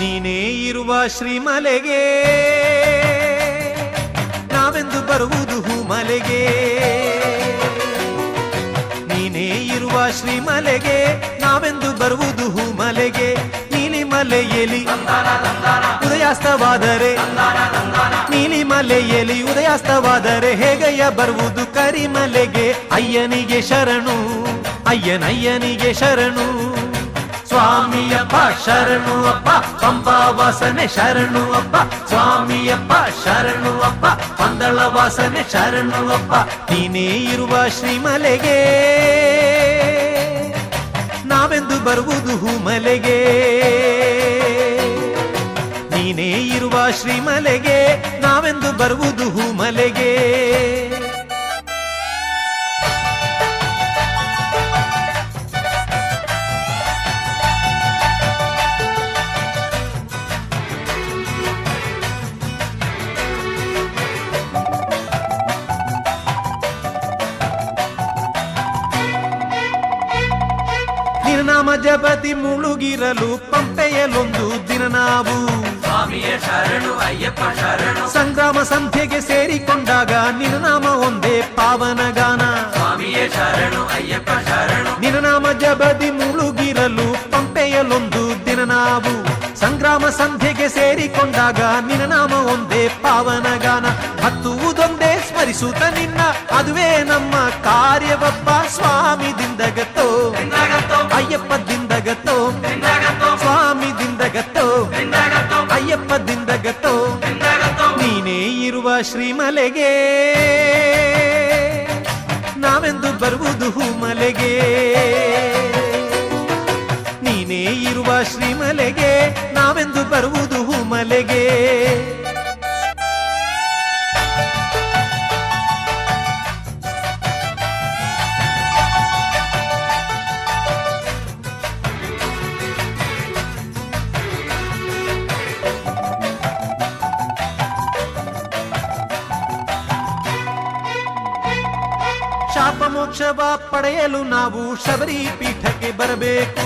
ನೀನೇ ಇರುವ ಶ್ರೀಮಲೆಗೆ ನಾವೆಂದು ಬರುವುದು ಹೂಮಲೆಗೆ. ನೀನೇ ಇರುವ ಶ್ರೀಮಲೆಗೆ ನಾವೆಂದು ಬರುವುದು ಹೂಮಲೆಗೆ. ನೀಲಿಮಲೆಯಲ್ಲಿ ಉದಯಾಸ್ತವಾದರೆ ನೀಲಿಮಲೆಯಲ್ಲಿ ಉದಯಾಸ್ತವಾದರೆ ಹೇಗಯ್ಯ ಬರುವುದು ಕರಿಮಲೆಗೆ. ಅಯ್ಯನಿಗೆ ಶರಣು ಅಯ್ಯನಯ್ಯನಿಗೆ ಶರಣು ಸ್ವಾಮಿಯಪ್ಪ ಶರಣು ಅಪ್ಪ ಪಂಪಾ ವಾಸನೆ ಶರಣು ಅಪ್ಪ ಸ್ವಾಮಿಯಪ್ಪ ಶರಣು ಅಪ್ಪ ಪಂದಳ ವಾಸನೆ ಶರಣು ಅಪ್ಪ. ನೀನೇ ಇರುವ ಶ್ರೀಮಲೆಗೆ ನಾವೆಂದು ಬರುವುದು ಹೂಮಲೆಗೆ. ನೀನೇ ಇರುವ ಶ್ರೀಮಲೆಗೆ ನಾವೆಂದು ಬರುವುದು ಹೂಮಲೆಗೆ. ನಿನ್ನನಾಮ ಜಪತಿ ಮುಳುಗಿರಲು ಪಂಪೆಯಲ್ಲೊಂದು ದಿನ ನಾವು ಸ್ವಾಮಿಯೇ ಶರಣು ಅಯ್ಯಪ್ಪ ಶರಣು. ಸಂಗ್ರಾಮ ಸಂಧ್ಯೆಗೆ ಸೇರಿಕೊಂಡಾಗ ನಿನ್ನನಾಮ ಒಂದೇ ಪಾವನ ಗಾನ. ಸ್ವಾಮಿಯೇ ಶರಣು ಅಯ್ಯಪ್ಪ ಶರಣು. ನಿನ್ನನಾಮ ಜಪತಿ ಮುಳುಗಿರಲು ಪಂಪೆಯಲ್ಲೊಂದು ದಿನ ನಾವು ಸಂಗ್ರಾಮ ಸಂಧ್ಯೆಗೆ ಸೇರಿಕೊಂಡಾಗ ನಿನ್ನನಾಮ ಒಂದೇ ಪಾವನ ಗಾನ. ಹತ್ತುವುದೊಂದೇ ಸ್ಮರಿಸುತ್ತ ನಿನ್ನ ಅದುವೇ ನಮ್ಮ ಕಾರ್ಯವಪ್ಪ. ಸ್ವಾಮಿ ದಿಂದಗತ್ತೋ ಅಯ್ಯಪ್ಪ ದಿಂದಗತ್ತೋ ಸ್ವಾಮಿ ದಿಂದಗತ್ತೋ ಅಯ್ಯಪ್ಪ ದಿಂದಗತ್ತೋ. ನೀನೇ ಇರುವ ಶ್ರೀಮಲೆಗೆ ನಾವೆಂದು ಬರುವುದು ಹೂಮಲೆಗೆ. ನೀನೇ ಇರುವ ಶ್ರೀಮಲೆಗೆ ನಾವೆಂದು ಬರುವುದು ಹೂಮಲೆಗೆ. ಶಾಪ ಮೋಕ್ಷವ ಪಡೆಯಲು ನಾವು ಶಬರಿ ಪೀಠಕ್ಕೆ ಬರಬೇಕು.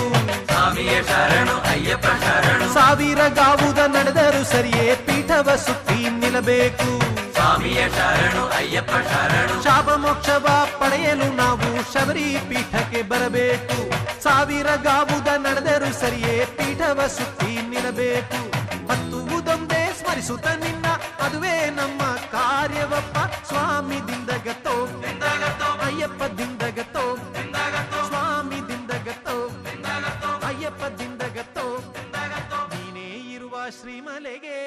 ಸ್ವಾಮಿಯೇ ಶರಣು ಅಯ್ಯಪ್ಪ ಶರಣು. ಸಾವಿರ ಗಾವುದ ನಡೆದರೂ ಸರಿಯೇ ಪೀಠವ ಸುತ್ತಿ ನಿಲ್ಲಬೇಕು. ಸ್ವಾಮಿಯೇ ಶರಣು ಅಯ್ಯಪ್ಪ ಶರಣು. ಶಾಪ ಮೋಕ್ಷವ ಪಡೆಯಲು ನಾವು ಶಬರಿ ಪೀಠಕ್ಕೆ ಬರಬೇಕು. ಸಾವಿರ ಗಾವುದ ನಡೆದರೂ ಸರಿಯೇ ಪೀಠವ ಸುತ್ತಿ ನಿಲ್ಲಬೇಕು. ಹತ್ತುವುದೊಂದೇ ಸ್ಮರಿಸುತ್ತ ನಿನ್ನ ಅದುವೇ ನಮ್ಮ ಕಾರ್ಯವಪ್ಪ. ಸ್ವಾಮಿ ದಿಂದಗತ್ತೋ ಅಯ್ಯಪ್ಪ ದಿಂದಗತ್ತೋ ಸ್ವಾಮಿ ದಿಂದಗತ್ತೋ ಅಯ್ಯಪ್ಪ ದಿಂದಗತ್ತೋ. ನೀನೇ ಇರುವ ಶ್ರೀಮಲೆಗೆ